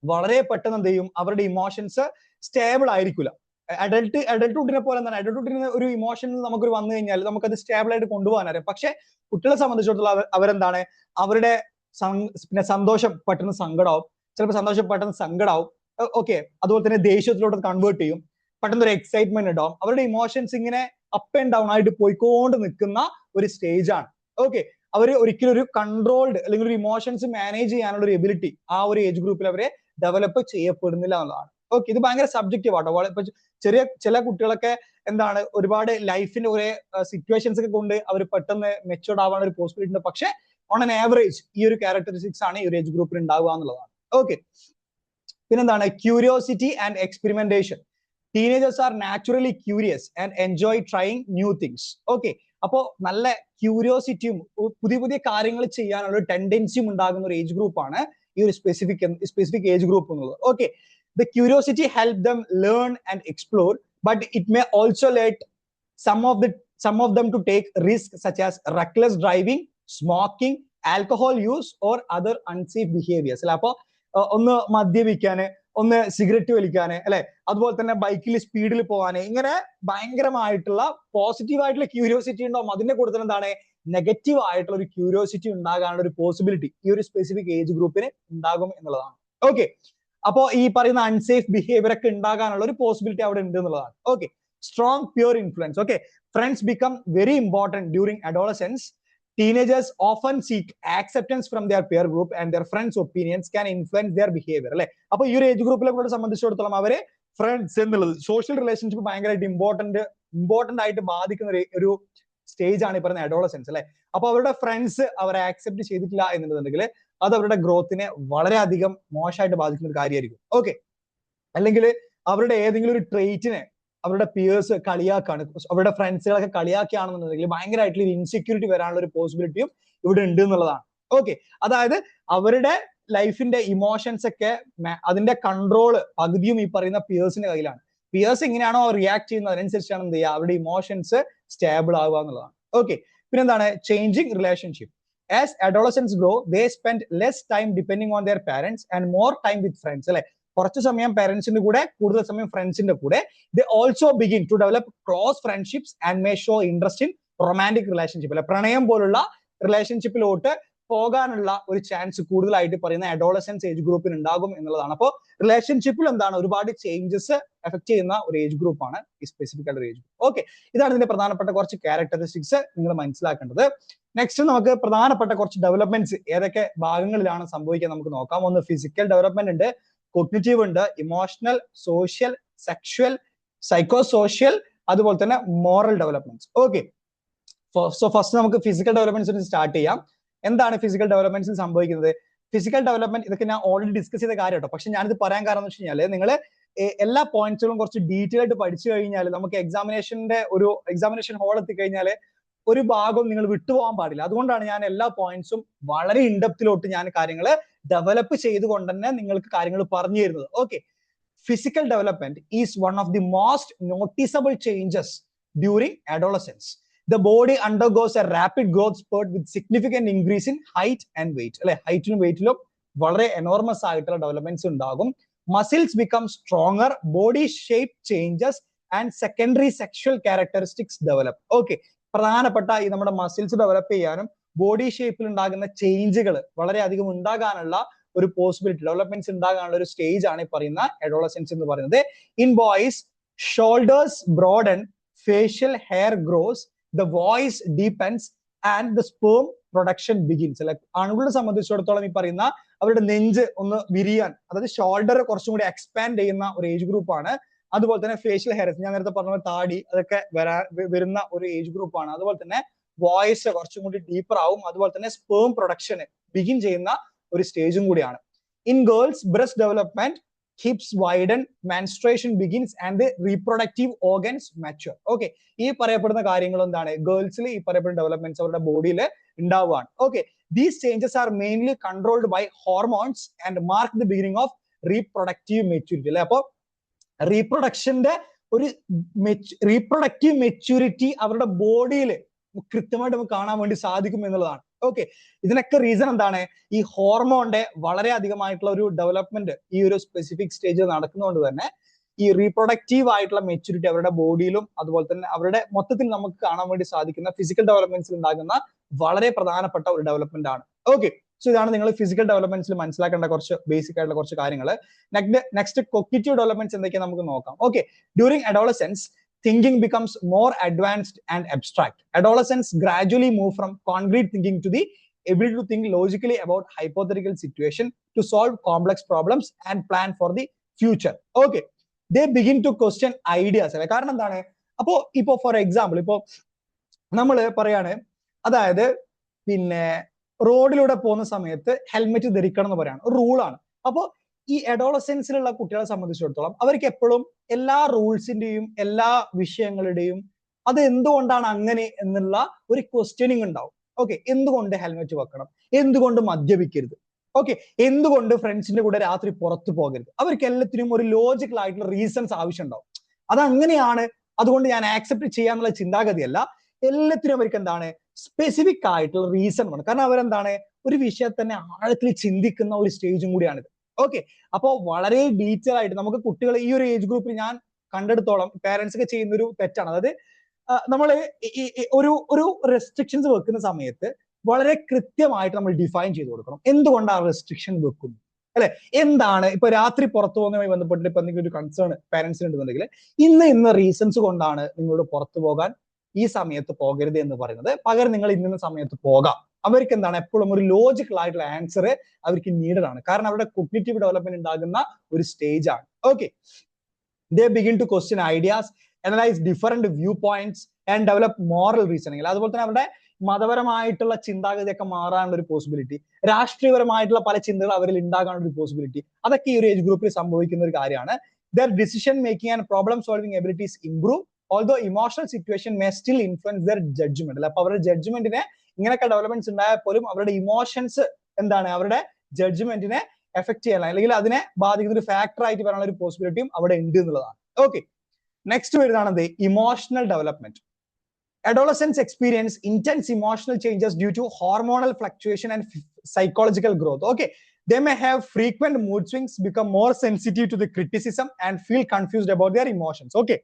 വളരെ പെട്ടെന്ന് എന്ത് ചെയ്യും, അവരുടെ ഇമോഷൻസ് സ്റ്റേബിൾ ആയിരിക്കില്ല. അഡൽട്ട്ഹുഡിനെ പോലെ എന്താണ്, അഡൽട്ട്ഹുഡിന് ഒരു ഇമോഷൻ നമുക്കൊരു വന്നു കഴിഞ്ഞാൽ നമുക്കത് സ്റ്റേബിൾ ആയിട്ട് കൊണ്ടുപോകാൻ അറിയാം. പക്ഷെ കുട്ടികളെ സംബന്ധിച്ചിടത്തോളം അവരെന്താണ്, അവരുടെ പിന്നെ സന്തോഷം പെട്ടെന്ന് സങ്കടമാവും, ചിലപ്പോൾ സന്തോഷം പെട്ടെന്ന് സങ്കടമാവും. ഓക്കെ, അതുപോലെ തന്നെ ദേഷ്യത്തിലോട്ട് കൺവേർട്ട് ചെയ്യും, പെട്ടെന്ന് ഒരു എക്സൈറ്റ്മെന്റ് ഉണ്ടാവും. അവരുടെ ഇമോഷൻസ് ഇങ്ങനെ അപ്പ് ആൻഡ് ഡൗൺ ആയിട്ട് പോയിക്കൊണ്ട് നിൽക്കുന്ന ഒരു സ്റ്റേജ് ആണ്. ഓക്കെ, അവർ ഒരിക്കലും ഒരു കൺട്രോൾഡ് അല്ലെങ്കിൽ ഒരു ഇമോഷൻസ് മാനേജ് ചെയ്യാനുള്ള ഒരു എബിലിറ്റി ആ ഒരു ഏജ് ഗ്രൂപ്പിൽ അവരെ ഡെവലപ്പ് ചെയ്യപ്പെടുന്നില്ല എന്നുള്ളതാണ്. ഓക്കെ, ഇത് ഭയങ്കര സബ്ജക്റ്റീവ് ആട്ടോ. ഇപ്പൊ ചില കുട്ടികളൊക്കെ എന്താണ്, ഒരുപാട് ലൈഫിന്റെ കുറെ സിറ്റുവേഷൻസ് ഒക്കെ കൊണ്ട് അവർ പെട്ടെന്ന് മെച്ചുവർഡ് ആവാൻ ഒരു പോസിബിലിറ്റി ഉണ്ട്. പക്ഷെ ഓൺ ആൻ ആവറേജ് ഈ ഒരു ക്യാരക്ടറിസ്റ്റിക്സ് ആണ് ഈ ഒരു ഏജ് ഗ്രൂപ്പിൽ ഉണ്ടാവുക എന്നുള്ളതാണ്. ഓക്കെ, പിന്നെന്താണ്, curiosity and experimentation. Teenagers are naturally curious and enjoy trying new things. Okay, അപ്പോ നല്ല ക്യൂരിയോസിറ്റിയും പുതിയ പുതിയ കാര്യങ്ങൾ ചെയ്യാനുള്ള ഒരു ടെൻഡൻസിയും ഉണ്ടാകുന്ന ഒരു ഏജ് ഗ്രൂപ്പാണ് ഈ ഒരു സ്പെസിഫിക് ഏജ് ഗ്രൂപ്പ് എന്നുള്ളത്. Okay, the curiosity help them learn and explore, but it may also let some of them to take risks such as reckless driving, smoking, alcohol use or other unsafe behaviors. അപ്പൊ ഒന്ന് മദ്യപിക്കാന്, ഒന്ന് cigarette വലിക്കാന് അല്ലെ, അതുപോലെ തന്നെ ബൈക്കിൽ സ്പീഡിൽ പോകാന്, ഇങ്ങനെ ഭയങ്കരമായിട്ടുള്ള പോസിറ്റീവ് ആയിട്ടുള്ള ക്യൂരിയോസിറ്റി ഉണ്ടാവും. അതിന്റെ കൂടെ തന്നെ എന്താണ്, നെഗറ്റീവ് ആയിട്ടുള്ള ഒരു ക്യൂരിയോസിറ്റി ഉണ്ടാകാനുള്ള ഒരു പോസിബിലിറ്റി ഈ ഒരു സ്പെസിഫിക് ഏജ് ഗ്രൂപ്പിന് ഉണ്ടാകും എന്നുള്ളതാണ്. ഓക്കെ, അപ്പോ ഈ പറയുന്ന അൺസേഫ് ബിഹേവിയർ ഒക്കെ ഉണ്ടാകാനുള്ള ഒരു പോസിബിലിറ്റി അവിടെ ഉണ്ട് എന്നുള്ളതാണ്. Okay, strong pure influence. Okay, friends become very important during adolescence. Teenagers often seek acceptance from their peer group and their friends' opinions can influence their behavior. അല്ലെ, അപ്പൊ ഈ ഒരു ഏജ് ഗ്രൂപ്പിലെ കൂടെ സംബന്ധിച്ചിടത്തോളം അവരെ ഫ്രണ്ട്സ് എന്നുള്ളത് സോഷ്യൽ റിലേഷൻഷിപ്പ് ഭയങ്കരമായിട്ട് ഇമ്പോർട്ടന്റ് ആയിട്ട് ബാധിക്കുന്ന ഒരു സ്റ്റേജ് ആണ് ഈ പറയുന്ന അഡോളസൻസ് അല്ലെ. അപ്പൊ അവരുടെ ഫ്രണ്ട്സ് അവരെ ആക്സെപ്റ്റ് ചെയ്തിട്ടില്ല എന്നുണ്ടെങ്കിൽ അത് അവരുടെ ഗ്രോത്തിനെ വളരെയധികം മോശമായിട്ട് ബാധിക്കുന്ന ഒരു കാര്യമായിരിക്കും. ഓക്കെ, അല്ലെങ്കിൽ അവരുടെ ഏതെങ്കിലും ഒരു ട്രെയിറ്റിനെ അവരുടെ പിയേഴ്സ് കളിയാക്കാണ്, അവരുടെ ഫ്രണ്ട്സുകളൊക്കെ കളിയാക്കുകയാണെന്നുണ്ടെങ്കിൽ ഭയങ്കരമായിട്ടുള്ള ഒരു ഇൻസെക്യൂരിറ്റി വരാനുള്ള ഒരു പോസിബിലിറ്റിയും ഇവിടെ ഉണ്ട് എന്നുള്ളതാണ്. ഓക്കെ, അതായത് അവരുടെ ലൈഫിന്റെ ഇമോഷൻസ് ഒക്കെ അതിന്റെ കൺട്രോള് പകുതിയും ഈ പറയുന്ന പിയേഴ്സിന്റെ കയ്യിലാണ്. പിയേഴ്സ് എങ്ങനെയാണോ റിയാക്ട് ചെയ്യുന്നത് അതിനനുസരിച്ചാണ് എന്ത് ചെയ്യുക, അവരുടെ ഇമോഷൻസ് സ്റ്റേബിൾ ആവുക എന്നുള്ളതാണ്. ഓക്കെ, പിന്നെന്താണ്, changing relationship. As adolescents grow, they spend less time depending on their parents and more time with friends. അല്ലെ, കുറച്ച് സമയം പാരന്റ്സിന്റെ കൂടെ, കൂടുതൽ സമയം ഫ്രണ്ട്സിന്റെ കൂടെ. They also begin to develop close friendships and may show interest in romantic relationship. അല്ലെ, പ്രണയം പോലുള്ള റിലേഷൻഷിപ്പിലോട്ട് പോകാനുള്ള ഒരു ചാൻസ് കൂടുതലായിട്ട് പറയുന്ന അഡോളസൻസ് ഏജ് ഗ്രൂപ്പിന് ഉണ്ടാകും എന്നുള്ളതാണ്. അപ്പോൾ റിലേഷൻഷിപ്പിൽ എന്താണ്, ഒരുപാട് ചേഞ്ചസ് എഫക്ട് ചെയ്യുന്ന ഒരു ഏജ് ഗ്രൂപ്പാണ് ഈ സ്പെസിഫിക് ആയിട്ട് ഏജ് ഗ്രൂപ്പ്. ഓക്കെ, ഇതാണ് ഇതിന്റെ പ്രധാനപ്പെട്ട കുറച്ച് ക്യാരക്ടറിസ്റ്റിക്സ് നിങ്ങൾ മനസ്സിലാക്കേണ്ടത്. നെക്സ്റ്റ് നമുക്ക് പ്രധാനപ്പെട്ട കുറച്ച് ഡെവലപ്മെന്റ്സ് ഏതൊക്കെ ഭാഗങ്ങളിലാണ് സംഭവിക്കുക നമുക്ക് നോക്കാം. ഒന്ന് ഫിസിക്കൽ ഡെവലപ്മെന്റ് ഉണ്ട്, കോഗ്നിറ്റീവ് ഉണ്ട്, emotional, social, sexual, psycho social, അതുപോലെ തന്നെ moral developments. Okay, so first നമുക്ക് ഫിസിക്കൽ ഡെവലപ്മെന്റ്സ് സ്റ്റാർട്ട് ചെയ്യാം. എന്താണ് ഫിസിക്കൽ ഡെവലപ്മെന്റ്സിൽ സംഭവിക്കുന്നത്? ഫിസിക്കൽ ഡെവലപ്മെന്റ് ഇതൊക്കെ ഞാൻ ഓൾറെഡി ഡിസ്കസ് ചെയ്ത കാര്യം കേട്ടോ. പക്ഷെ ഞാനിത് പറയാൻ കാരണം എന്ന് വെച്ച് കഴിഞ്ഞാൽ നിങ്ങൾ എല്ലാ പോയിന്റ്സുകളും കുറച്ച് ഡീറ്റെയിൽ ആയിട്ട് പഠിച്ചു കഴിഞ്ഞാൽ നമുക്ക് എക്സാമിനേഷൻ ഹോൾ എത്തിക്കഴിഞ്ഞാൽ ഒരു ഭാഗം നിങ്ങൾ വിട്ടുപോകാൻ പാടില്ല. അതുകൊണ്ടാണ് ഞാൻ എല്ലാ പോയിന്റ്സും വളരെ ഇൻഡെപ്തിലോട്ട് ഞാൻ കാര്യങ്ങൾ ഡെവലപ്പ് ചെയ്തുകൊണ്ട് തന്നെ നിങ്ങൾക്ക് കാര്യങ്ങൾ പറഞ്ഞു തരുന്നത്. Okay, physical development is one of the most noticeable changes during adolescence. The body undergoes a rapid growth spurt with significant increase in height and weight. അല്ലെ, ഹൈറ്റിലും വെയിറ്റിലും വളരെ എനോർമസ് ആയിട്ടുള്ള ഡെവലപ്മെന്റ്സ് ഉണ്ടാകും. Muscles become stronger, body shape changes and secondary sexual characteristics develop. Okay, പ്രധാനപ്പെട്ട ഈ നമ്മുടെ muscles develop ചെയ്യാനും body ഷേപ്പിൽ ഉണ്ടാകുന്ന ചേഞ്ചുകൾ വളരെയധികം ഉണ്ടാകാനുള്ള ഒരു പോസിബിലിറ്റി ഡെവലപ്മെന്റ്സ് ഉണ്ടാകാനുള്ള ഒരു സ്റ്റേജ് ആണ് ഈ പറയുന്ന അഡോളസെൻസ് എന്ന് പറയുന്നത്. In boys shoulders broaden, facial hair grows, the voice deepens and the sperm production begins. അല്ലെ, ആണുങ്ങളെ സംബന്ധിച്ചിടത്തോളം ഈ പറയുന്ന അവരുടെ നെഞ്ച് ഒന്ന് വിരിയാൻ, അതായത് ഷോൾഡർ കുറച്ചും കൂടി എക്സ്പാൻഡ് ചെയ്യുന്ന ഒരു ഏജ് ഗ്രൂപ്പാണ്. അതുപോലെ തന്നെ ഫേഷ്യൽ ഹെയർ, ഞാൻ നേരത്തെ പറഞ്ഞ താടി, അതൊക്കെ വരുന്ന ഒരു ഏജ് ഗ്രൂപ്പാണ്. അതുപോലെ തന്നെ വോയിസ് കുറച്ചും കൂടി ഡീപ്പർ ആവും. അതുപോലെ തന്നെ സ്പേം പ്രൊഡക്ഷന് ബിഗിൻ ചെയ്യുന്ന ഒരു സ്റ്റേജും കൂടിയാണ്. In girls breast development, hips widen, menstruation begins and the reproductive organs mature. Okay, ഈ പറയപ്പെടുന്ന കാര്യങ്ങൾ എന്താണ് ഗേൾസിൽ ഈ പറയപ്പെടുന്ന ഡെവലപ്മെന്റ്സ് അവരുടെ ബോഡിയിൽ ഉണ്ടാവുകയാണ്. Okay, these changes are mainly controlled by hormones and mark the beginning of reproductive maturity. അല്ലെ, അപ്പൊ റീപ്രൊഡക്ഷന്റെ ഒരു റീപ്രൊഡക്റ്റീവ് മെച്യൂരിറ്റി അവരുടെ ബോഡിയിൽ കൃത്യമായിട്ട് നമുക്ക് കാണാൻ വേണ്ടി സാധിക്കും എന്നുള്ളതാണ്. ഓക്കെ, ഇതിനൊക്കെ റീസൺ എന്താണ്? ഈ ഹോർമോണിന്റെ വളരെ അധികമായിട്ടുള്ള ഒരു ഡെവലപ്മെന്റ് ഈ ഒരു സ്പെസിഫിക് സ്റ്റേജിൽ നടക്കുന്നതുകൊണ്ട് തന്നെ ഈ റീപ്രൊഡക്റ്റീവ് ആയിട്ടുള്ള മെച്യൂരിറ്റി അവരുടെ ബോഡിയിലും അതുപോലെ തന്നെ അവരുടെ മൊത്തത്തിൽ നമുക്ക് കാണാൻ വേണ്ടി സാധിക്കുന്ന ഫിസിക്കൽ ഡെവലപ്മെന്റ്സിൽ ഉണ്ടാകുന്ന വളരെ പ്രധാനപ്പെട്ട ഒരു ഡെവലപ്മെന്റ് ആണ്. ഓക്കെ, സോ ഇതാണ് നിങ്ങൾ ഫിസിക്കൽ ഡെവലപ്മെന്റ്സിൽ മനസ്സിലാക്കേണ്ട കുറച്ച് ബേസിക് ആയിട്ടുള്ള കുറച്ച് കാര്യങ്ങൾ. നെക്സ്റ്റ് കോഗ്നിറ്റീവ് ഡെവലപ്മെന്റ്സ് എന്തൊക്കെയാണ് നമുക്ക് നോക്കാം. Okay, during Adolescence thinking becomes more advanced and abstract. Adolescents gradually move from concrete thinking to the ability to think logically about hypothetical situation, to solve complex problems and plan for the future. Okay, they begin to question ideas. കാരണം എന്താണ്? അപ്പോ ഇപ്പോ for example ഇപ്പോ നമ്മൾ പറയാണ്, അതായത് പിന്നെ റോഡിലൂടെ പോകുന്ന സമയത്ത് ഹെൽമെറ്റ് ധരിക്കണം എന്ന് പറയാണ്, ഒരു റൂളാണ്. അപ്പോ ഈ അഡോളസെൻസിലുള്ള കുട്ടികളെ സംബന്ധിച്ചിടത്തോളം അവർക്ക് എപ്പോഴും എല്ലാ റൂൾസിന്റെയും എല്ലാ വിഷയങ്ങളുടെയും അത് എന്തുകൊണ്ടാണ് അങ്ങനെ എന്നുള്ള ഒരു ക്വസ്റ്റ്യനിങ് ഉണ്ടാവും. ഓക്കെ, എന്തുകൊണ്ട് ഹെൽമെറ്റ് വെക്കണം, എന്തുകൊണ്ട് മദ്യപിക്കരുത്, ഓക്കെ, എന്തുകൊണ്ട് ഫ്രണ്ട്സിന്റെ കൂടെ രാത്രി പുറത്തു പോകരുത്, അവർക്ക് എല്ലാത്തിനും ഒരു ലോജിക്കൽ ആയിട്ടുള്ള റീസൺസ് ആവശ്യം ഉണ്ടാവും. അതങ്ങനെയാണ്, അതുകൊണ്ട് ഞാൻ ആക്സെപ്റ്റ് ചെയ്യാന്നുള്ള ചിന്താഗതിയല്ല. എല്ലാത്തിനും അവർക്ക് എന്താണ് സ്പെസിഫിക് ആയിട്ടുള്ള റീസൺ വേണം. കാരണം അവരെന്താണ് ഒരു വിഷയത്തെ തന്നെ ആഴത്തിൽ ചിന്തിക്കുന്ന ഒരു സ്റ്റേജും കൂടിയാണിത്. ഓക്കെ, അപ്പോ വളരെ ഡീറ്റെയിൽ ആയിട്ട് നമുക്ക് കുട്ടികൾ ഈ ഒരു ഏജ് ഗ്രൂപ്പിൽ ഞാൻ കണ്ടെടുത്തോളം പേരൻസ് ഒക്കെ ചെയ്യുന്ന ഒരു തെറ്റാണ്. അതായത് നമ്മൾ ഒരു റെസ്ട്രിക്ഷൻസ് വെക്കുന്ന സമയത്ത് വളരെ കൃത്യമായിട്ട് നമ്മൾ ഡിഫൈൻ ചെയ്ത് കൊടുക്കണം. എന്തുകൊണ്ടാണ് റെസ്ട്രിക്ഷൻ വെക്കുന്നത്, അല്ലെ, എന്താണ് ഇപ്പൊ രാത്രി പുറത്തു പോകുന്നതുമായി ബന്ധപ്പെട്ട് ഇപ്പൊ എന്തെങ്കിലും ഒരു കൺസേൺ പേരൻസിന് ഉണ്ടെന്നുണ്ടെങ്കിൽ ഇന്ന റീസൺസ് കൊണ്ടാണ് നിങ്ങളോട് പുറത്തു പോകാൻ ഈ സമയത്ത് പോകരുത് എന്ന് പറയുന്നത്, പകരം നിങ്ങൾ ഇന്ന സമയത്ത് പോകാം. അവർക്ക് എന്താണ് എപ്പോഴും ഒരു ലോജിക്കൽ ആയിട്ടുള്ള ആൻസർ അവർക്ക് നീഡഡ് ആണ്. കാരണം അവരുടെ കോഗ്നിറ്റീവ് ഡെവലപ്മെന്റ് ഉണ്ടാകുന്ന ഒരു സ്റ്റേജ് ആണ്. Okay, they begin to question ideas, analyse different viewpoints and develop moral reasoning. അതുപോലെ തന്നെ അവരുടെ മതപരമായിട്ടുള്ള ചിന്താഗതിയൊക്കെ മാറാനുള്ള ഒരു പോസിബിലിറ്റി, രാഷ്ട്രീയപരമായിട്ടുള്ള പല ചിന്തകൾ അവരിൽ ഉണ്ടാകാനുള്ള ഒരു പോസിബിലിറ്റി, അതൊക്കെ ഈ ഒരു ഏജ് ഗ്രൂപ്പിൽ സംഭവിക്കുന്ന ഒരു കാര്യമാണ്. Their decision making and problem solving abilities improve, although emotional situation may still influence their judgement. അല്ല, അപ്പൊ അവരുടെ ജഡ്ജ്മെന്റിനെ ഇങ്ങനെയൊക്കെ ഡെവലപ്മെന്റ്സ് ഉണ്ടായാൽ പോലും അവരുടെ ഇമോഷൻസ് എന്താണ് അവരുടെ ജഡ്ജ്മെന്റിനെ എഫക്ട് ചെയ്യാൻ അല്ലെങ്കിൽ അതിനെ ബാധിക്കുന്ന ഒരു ഫാക്ടർ ആയിട്ട് വരാനുള്ള ഒരു പോസിബിലിറ്റിയും അവിടെ ഉണ്ട് എന്നുള്ളതാണ്. ഓക്കെ, നെക്സ്റ്റ് വരുന്നതാണ് emotional development. Adolescents experience intense emotional changes due to hormonal fluctuation and psychological growth. Okay, they may have frequent mood swings, become more sensitive to the criticism and feel confused about their emotions. Okay,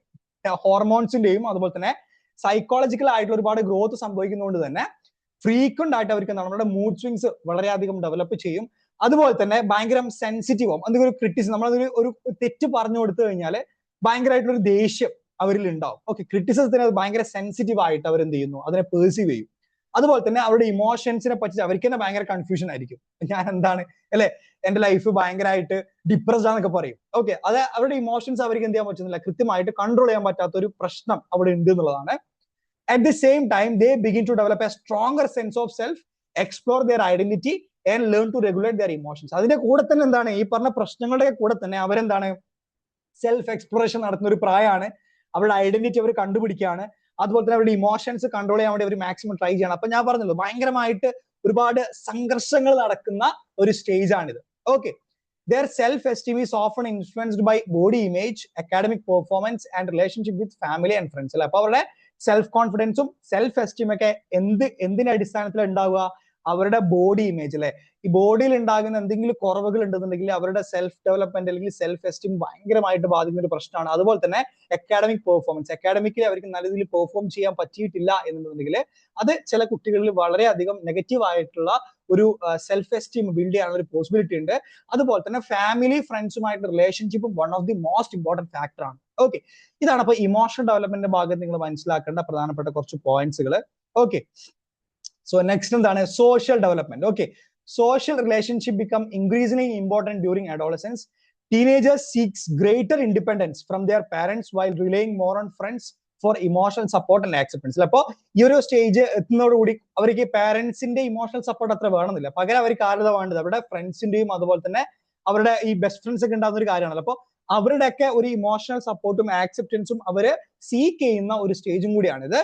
ഹോർമോൺസിന്റെയും അതുപോലെ തന്നെ psychological ആയിട്ടുള്ള ഒരുപാട് growth സംഭവിക്കുന്നതുകൊണ്ട് തന്നെ frequent ആയിട്ട് അവർക്ക് എന്താണ് നമ്മുടെ mood swings വളരെയധികം ഡെവലപ്പ് ചെയ്യും. അതുപോലെ തന്നെ ഭയങ്കര സെൻസിറ്റീവ് ആവും. എന്തെങ്കിലും ഒരു ക്രിറ്റിസിസം നമ്മളതൊരു ഒരു തെറ്റ് പറഞ്ഞു കൊടുത്തു കഴിഞ്ഞാൽ ഭയങ്കരമായിട്ടുള്ള ഒരു ദേഷ്യം അവരിൽ ഉണ്ടാവും. ഓക്കെ, ക്രിറ്റിസിസത്തിന് അത് ഭയങ്കര സെൻസിറ്റീവ് ആയിട്ട് അവർ എന്ത് ചെയ്യുന്നു, അതിനെ പെർസീവ് ചെയ്യും. അതുപോലെ തന്നെ അവരുടെ ഇമോഷൻസിനെ പറ്റി അവർക്ക് തന്നെ ഭയങ്കര കൺഫ്യൂഷൻ ആയിരിക്കും. ഞാൻ എന്താണ്, അല്ലെ, എന്റെ ലൈഫ് ഭയങ്കരമായിട്ട് ഡിപ്രസ്ഡ് ആണെന്നൊക്കെ പറയും. ഓക്കെ, അത് അവരുടെ ഇമോഷൻസ് അവർക്ക് എന്ത് ചെയ്യാൻ പറ്റുന്നില്ല, കൃത്യമായിട്ട് കൺട്രോൾ ചെയ്യാൻ പറ്റാത്ത ഒരു പ്രശ്നം അവിടെ ഉണ്ട് എന്നുള്ളതാണ്. At the same time, they begin to develop a stronger sense of self, explore their identity and learn to regulate their emotions. അതിന്റെ കൂടെ തന്നെ എന്താണ് ഈ പറഞ്ഞ പ്രശ്നങ്ങളുടെ കൂടെ തന്നെ അവരെന്താണ് സെൽഫ് എക്സ്പ്ലോറേഷൻ നടത്തുന്ന ഒരു പ്രായമാണ്. അവരുടെ ഐഡന്റിറ്റി അവർ കണ്ടുപിടിക്കുകയാണ്. അതുപോലെ തന്നെ അവരുടെ ഇമോഷൻസ് കൺട്രോൾ ചെയ്യാൻ വേണ്ടി അവർ മാക്സിമം ട്രൈ ചെയ്യണം. അപ്പൊ ഞാൻ പറഞ്ഞല്ലോ ഭയങ്കരമായിട്ട് ഒരുപാട് സംഘർഷങ്ങൾ നടക്കുന്ന ഒരു സ്റ്റേജ് ആണിത്. Okay, their self-esteem is often influenced by body image, academic performance and relationship with family and friends. അല്ലെ, അപ്പൊ അവരുടെ സെൽഫ് കോൺഫിഡൻസും സെൽഫ് എസ്റ്റീം ഒക്കെ എന്തിന്റെ അടിസ്ഥാനത്തിൽ ഉണ്ടാവുക, അവരുടെ ബോഡി ഇമേജ്. അല്ലെ, ഈ ബോഡിയിൽ ഉണ്ടാകുന്ന എന്തെങ്കിലും കുറവുകൾ ഉണ്ടെന്നുണ്ടെങ്കിൽ അവരുടെ സെൽഫ് ഡെവലപ്മെന്റ് അല്ലെങ്കിൽ സെൽഫ് എസ്റ്റീം ഭയങ്കരമായിട്ട് ബാധിക്കുന്ന ഒരു പ്രശ്നമാണ്. അതുപോലെ തന്നെ അക്കാഡമിക് പെർഫോമൻസ്, അക്കാഡമിക്കലി അവർക്ക് നല്ല രീതിയിൽ പെർഫോം ചെയ്യാൻ പറ്റിയിട്ടില്ല എന്നുണ്ടെങ്കിൽ അത് ചില കുട്ടികളിൽ വളരെയധികം നെഗറ്റീവ് ആയിട്ടുള്ള ഒരു സെൽഫ് എസ്റ്റീം ബിൽഡ് ചെയ്യാനുള്ള ഒരു പോസിബിലിറ്റി ഉണ്ട്. അതുപോലെ തന്നെ ഫാമിലി ഫ്രണ്ട്സുമായിട്ട് relationship one of the most important factor ആണ്. ഓക്കെ, ഇതാണ് അപ്പൊ ഇമോഷണൽ ഡെവലപ്മെന്റിന്റെ ഭാഗത്ത് നിങ്ങൾ മനസ്സിലാക്കേണ്ട പ്രധാനപ്പെട്ട കുറച്ച് പോയിന്റ്സുകൾ. ഓക്കെ, സോ നെക്സ്റ്റ് എന്താണ് social development. Okay, social relationship become increasingly important during adolescence. Teenagers seeks greater independence from their parents while relying more on friends for emotional support and acceptance. അപ്പോ ഈ ഒരു സ്റ്റേജ് എത്തുന്നതോടുകൂടി അവർക്ക് പാരന്റ്സിന്റെ emotional support അത്ര വേണമെന്നില്ല, പകരം അവർക്ക് ആരുടെ വേണ്ടത് അവരുടെ ഫ്രണ്ട്സിന്റെയും അതുപോലെ തന്നെ അവരുടെ ഈ ബെസ്റ്റ് ഫ്രണ്ട്സ് ഒക്കെ ഉണ്ടാകുന്ന ഒരു കാര്യമാണല്ലോ. അപ്പോൾ അവരുടെയൊക്കെ ഒരു ഇമോഷണൽ സപ്പോർട്ടും ആക്സെപ്റ്റൻസും അവര് സീക്ക് ചെയ്യുന്ന ഒരു സ്റ്റേജും കൂടിയാണിത്.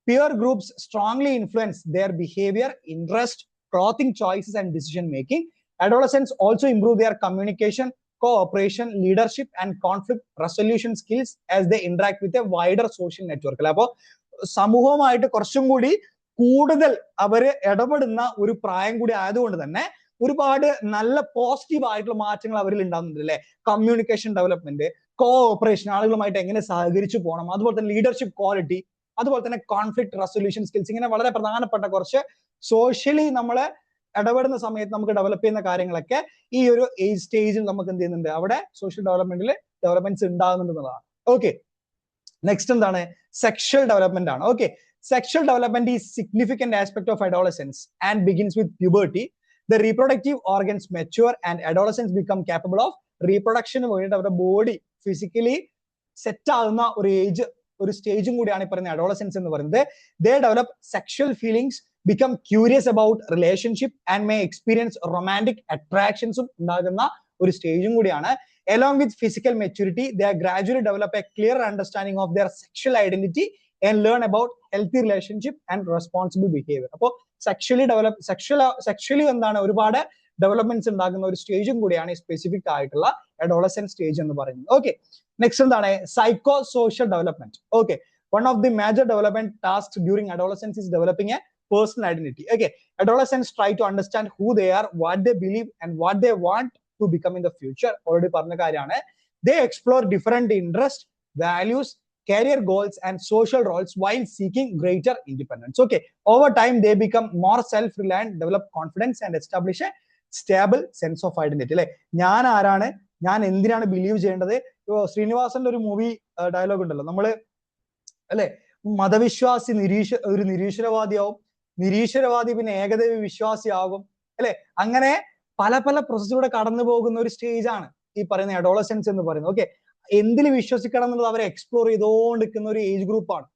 Peer groups strongly influence their behavior, interest, clothing choices and decision making. Adolescents also improve their communication, cooperation, leadership and conflict resolution skills as they interact with a wider social network. അപ്പോൾ സമൂഹവുമായിട്ട് കുറച്ചും കൂടി കൂടുതൽ അവര് ഇടപെടുന്ന ഒരു പ്രായം കൂടി ആയതുകൊണ്ട് തന്നെ ഒരുപാട് നല്ല പോസിറ്റീവ് ആയിട്ടുള്ള മാറ്റങ്ങൾ അവരിൽ ഉണ്ടാകുന്നുണ്ട് അല്ലെ. കമ്മ്യൂണിക്കേഷൻ ഡെവലപ്മെന്റ്, കോഓപ്പറേഷൻ, ആളുകളുമായിട്ട് എങ്ങനെ സഹകരിച്ചു പോകണം, അതുപോലെ തന്നെ ലീഡർഷിപ്പ് ക്വാളിറ്റി, അതുപോലെ തന്നെ കോൺഫ്ലിക്ട് റെസൊല്യൂഷൻ സ്കിൽസ്, ഇങ്ങനെ വളരെ പ്രധാനപ്പെട്ട കുറച്ച് സോഷ്യലി നമ്മളെ ഇടപെടുന്ന സമയത്ത് നമുക്ക് ഡെവലപ്പ് ചെയ്യുന്ന കാര്യങ്ങളൊക്കെ ഈ ഒരു ഏജ് സ്റ്റേജിൽ നമുക്ക് എന്ത് ചെയ്യുന്നുണ്ട്, അവിടെ സോഷ്യൽ ഡെവലപ്മെന്റിൽ ഡെവലപ്മെന്റ്സ് ഉണ്ടാകുന്നുണ്ടെന്നുള്ളതാണ്. ഓക്കെ, നെക്സ്റ്റ് എന്താണ് സെക്ഷൽ ഡെവലപ്മെന്റ് ആണ്. Okay, sexual development is significant aspect of adolescence and begins with puberty. The reproductive organs mature and adolescence become capable of റീപ്രൊഡക്ഷന് വേണ്ടിയിട്ട് അവരുടെ ബോഡി ഫിസിക്കലി സെറ്റ് ആകുന്ന ഒരു ഏജ്, ഒരു സ്റ്റേജും കൂടിയാണ് ഈ പറയുന്ന അഡോളസെൻസ് എന്ന് പറയുന്നത്. They develop sexual feelings, become curious about relationship and may experience romantic അട്രാക്ഷൻസും ഉണ്ടാകുന്ന ഒരു സ്റ്റേജും കൂടിയാണ്. Along with physical maturity, they gradually develop a clear understanding of their sexual identity and learn about healthy relationship and responsible behavior. അപ്പോൾ sexually എന്താണ് ഒരുപാട് developments ഉണ്ടാകുന്ന ഒരു സ്റ്റേജും കൂടിയാണ് ഈ സ്പെസിഫിക് ആയിട്ടുള്ള അഡോളസെന്റ് സ്റ്റേജ് എന്ന് പറയുന്നത്. ഓക്കെ, നെക്സ്റ്റ് എന്താണ് psycho social development. Okay, one of the major development task during Adolescence is developing A personal identity. Okay, adolescents try to understand who they are, what they believe and what they want to become in the future. Already പറഞ്ഞ കാര്യമാണ്. They explore different interests, values, career goals and social roles while seeking greater independence. Okay, over time they become more self-reliant, develop confidence and establish a stable sense of identity. അല്ലെ, ഞാൻ ആരാണ്, ഞാൻ എന്തിനാണ് believe ചെയ്യേണ്ടത്. ശ്രീനിവാസന്റെ ഒരു movie dialogue ഉണ്ടല്ലോ, നമ്മള് അല്ലെ മതവിശ്വാസി ഒരു നിരീശ്വരവാദിയാവും, നിരീശ്വരവാദി പിന്നെ ഏകദൈവ വിശ്വാസിയാകും അല്ലെ. അങ്ങനെ പല പല പ്രോസസ്സിലൂടെ കടന്നു പോകുന്ന ഒരു സ്റ്റേജ് ആണ് ഈ പറയുന്ന അഡോളസെൻസ് എന്ന് പറയുന്നത്. ഓക്കെ, എന്തിൽ വിശ്വസിക്കണം എന്നുള്ളത് അവരെ എക്സ്പ്ലോർ ചെയ്തുകൊണ്ടിരിക്കുന്ന ഒരു ഏജ് ഗ്രൂപ്പാണ്.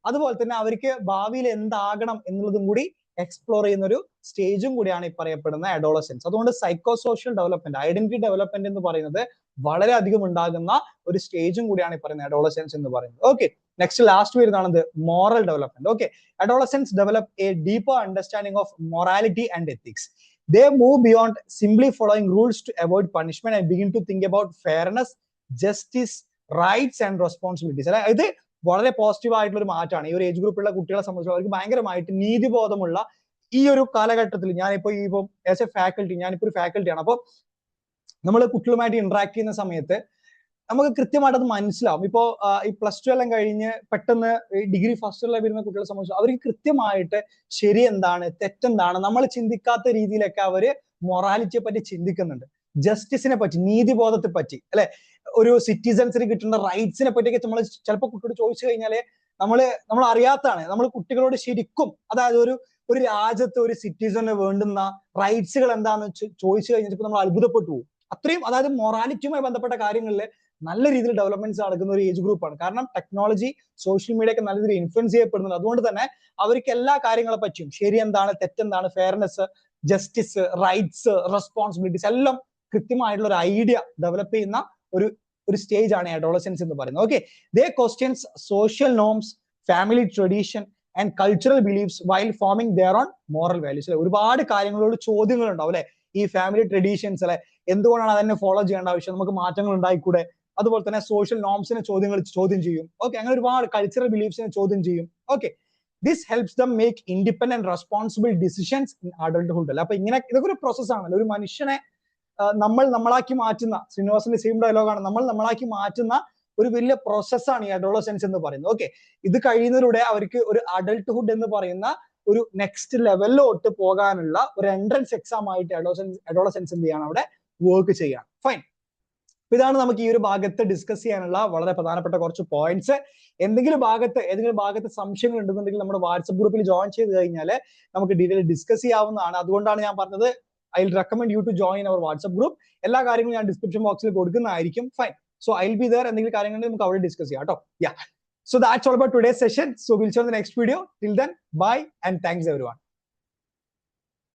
അതുപോലെ തന്നെ അവർക്ക് ഭാവിയിൽ എന്താകണം എന്നുള്ളതും കൂടി എക്സ്പ്ലോർ ചെയ്യുന്ന ഒരു സ്റ്റേജും കൂടിയാണ് ഈ പറയപ്പെടുന്ന അഡോളസെൻസ്. അതുകൊണ്ട് psycho social development, identity development എന്ന് പറയുന്നത് വളരെ അധികം ഉണ്ടാകുന്ന ഒരു സ്റ്റേജും കൂടിയാണ് ഈ പറയുന്ന അഡോളസെൻസ് എന്ന് പറയുന്നത്. ഓക്കെ, നെക്സ്റ്റ് ലാസ്റ്റ് വരുന്നതാണ് moral development. Okay, Adolescence develop A deeper understanding of morality and ethics. They move beyond simply following rules to avoid punishment and begin to think about fairness, justice, rights and responsibilities. ഇത് വളരെ positive ആയിട്ടുള്ള ഒരു മാറ്റമാണ്. ഈ ഒരു age ഗ്രൂപ്പിലുള്ള കുട്ടികളെ സംബന്ധിച്ച് അവർക്ക് ഭയങ്കരമായിട്ട് നീതിബോധമുള്ള ഈ ഒരു കാലഘട്ടത്തിൽ, ഞാനിപ്പോ ആസ് എ ഫാക്കൽറ്റി, ഞാനിപ്പോ ഒരു ഫാക്കൽറ്റിയാണ്. അപ്പോൾ നമ്മൾ കുട്ടികളുമായിട്ട് ഇന്ററാക്ട് ചെയ്യുന്ന സമയത്ത് നമുക്ക് കൃത്യമായിട്ട് അത് മനസ്സിലാവും. ഇപ്പോ ഈ +2 എല്ലാം കഴിഞ്ഞ് പെട്ടെന്ന് ഡിഗ്രി ഫസ്റ്റ് ഇയറിൽ വരുന്ന കുട്ടികളെ സംബന്ധിച്ച് അവർക്ക് കൃത്യമായിട്ട് ശരി എന്താണ് തെറ്റെന്താണ് നമ്മൾ ചിന്തിക്കാത്ത രീതിയിലൊക്കെ അവര് മൊറാലിറ്റിയെ പറ്റി ചിന്തിക്കുന്നുണ്ട്, ജസ്റ്റിസിനെ പറ്റി, നീതിബോധത്തെ പറ്റി അല്ലെ, ഒരു സിറ്റിസൺസിന് കിട്ടുന്ന റൈറ്റ്സിനെ പറ്റിയൊക്കെ നമ്മൾ ചിലപ്പോൾ കുട്ടിയോട് ചോദിച്ചു കഴിഞ്ഞാല് നമ്മൾ അറിയാത്തതാണ്. നമ്മൾ കുട്ടികളോട് ശരിക്കും, അതായത് ഒരു രാജ്യത്ത് ഒരു സിറ്റിസന് വേണ്ടുന്ന റൈറ്റ്സുകൾ എന്താണെന്ന് ചോദിച്ചു കഴിഞ്ഞിട്ട് നമ്മൾ അത്ഭുതപ്പെട്ടു പോകും. അത്രയും, അതായത് മൊറാലിറ്റിയുമായി ബന്ധപ്പെട്ട കാര്യങ്ങളിൽ നല്ല രീതിയിൽ ഡെവലപ്മെന്റ്സ് നടക്കുന്ന ഒരു ഏജ് ഗ്രൂപ്പാണ്. കാരണം ടെക്നോളജി, സോഷ്യൽ മീഡിയ ഒക്കെ നല്ല രീതിയിൽ ഇൻഫ്ലുവൻസ് ചെയ്യപ്പെടുന്നുണ്ട്. അതുകൊണ്ട് തന്നെ അവർക്ക് എല്ലാ കാര്യങ്ങളെ പറ്റിയും ശരി എന്താണ് തെറ്റെന്താണ്, ഫെയർനെസ്, ജസ്റ്റിസ്, റൈറ്റ്സ്, റെസ്പോൺസിബിലിറ്റീസ് എല്ലാം കൃത്യമായിട്ടുള്ള ഒരു ഐഡിയ ഡെവലപ്പ് ചെയ്യുന്ന ഒരു സ്റ്റേജ് ആണ് അഡോളസെൻസ് എന്ന് പറയുന്നത്. Okay, they questions social norms, family tradition and cultural beliefs while forming their own moral values. അല്ലെ, ഒരുപാട് കാര്യങ്ങളോട് ചോദ്യങ്ങൾ ഉണ്ടാവും അല്ലെ, ഈ ഫാമിലി ട്രഡീഷൻസ് അല്ലെ, എന്തുകൊണ്ടാണ് അതന്നെ ഫോളോ ചെയ്യേണ്ട ആവശ്യം, നമുക്ക് മാറ്റങ്ങൾ ഉണ്ടായിക്കൂടെ. അതുപോലെ തന്നെ സോഷ്യൽ നോംസിനെ ചോദ്യം ചെയ്യും. ഓക്കെ, അങ്ങനെ ഒരുപാട് കൾച്ചറൽ ബിലീഫ്സിനെ ചോദ്യം ചെയ്യും. Okay, this helps dum make independent responsible decisions in adulthood. അല്ല, അപ്പൊ ഇതൊക്കെ ഒരു പ്രോസസ് ആണല്ലോ. ഒരു മനുഷ്യനെ നമ്മളാക്കി മാറ്റുന്ന, ശ്രീനിവാസന്റെ സെയിം ഡയലോഗാണ്, നമ്മളാക്കി മാറ്റുന്ന ഒരു വലിയ പ്രോസസ്സാണ് ഈ അഡോളസെൻസ് എന്ന് പറയുന്നത്. ഓക്കെ, ഇത് കഴിയുന്നതിലൂടെ അവർക്ക് ഒരു അഡൾട്ട്ഹുഡ് എന്ന് പറയുന്ന ഒരു നെക്സ്റ്റ് ലെവലിലോട്ട് പോകാനുള്ള ഒരു എൻട്രൻസ് എക്സാം ആയിട്ട് അഡോളസെൻസ് എന്ത് ചെയ്യാണ് അവിടെ വർക്ക് ചെയ്യാണ്. ഫൈൻ. ഇതാണ് നമുക്ക് ഈ ഒരു ഭാഗത്ത് ഡിസ്കസ് ചെയ്യാനുള്ള വളരെ പ്രധാനപ്പെട്ട കുറച്ച് പോയിന്റ്സ്. ഏതെങ്കിലും ഭാഗത്ത് സംശയങ്ങൾ ഉണ്ടെന്നുണ്ടെങ്കിൽ നമ്മുടെ വാട്സ്ആപ്പ് ഗ്രൂപ്പിൽ ജോയിൻ ചെയ്ത് കഴിഞ്ഞാൽ നമുക്ക് ഡീറ്റെയിൽ ഡിസ്കസ് ചെയ്യാവുന്നതാണ്. അതുകൊണ്ടാണ് ഞാൻ പറഞ്ഞത് I will recommend you to join our WhatsApp group. എല്ലാ കാര്യങ്ങളും ഞാൻ ഡിസ്ക്രിപ്ഷൻ ബോക്സിൽ കൊടുക്കുന്നതായിരിക്കും. Fine. So I will be there. എന്തെങ്കിലും കാര്യങ്ങൾ നമുക്ക് അവിടെ ഡിസ്കസ് ചെയ്യാം കേട്ടോ. യാ. So that's all about today's session. So we'll see you in the next video. Till then, bye and thanks everyone.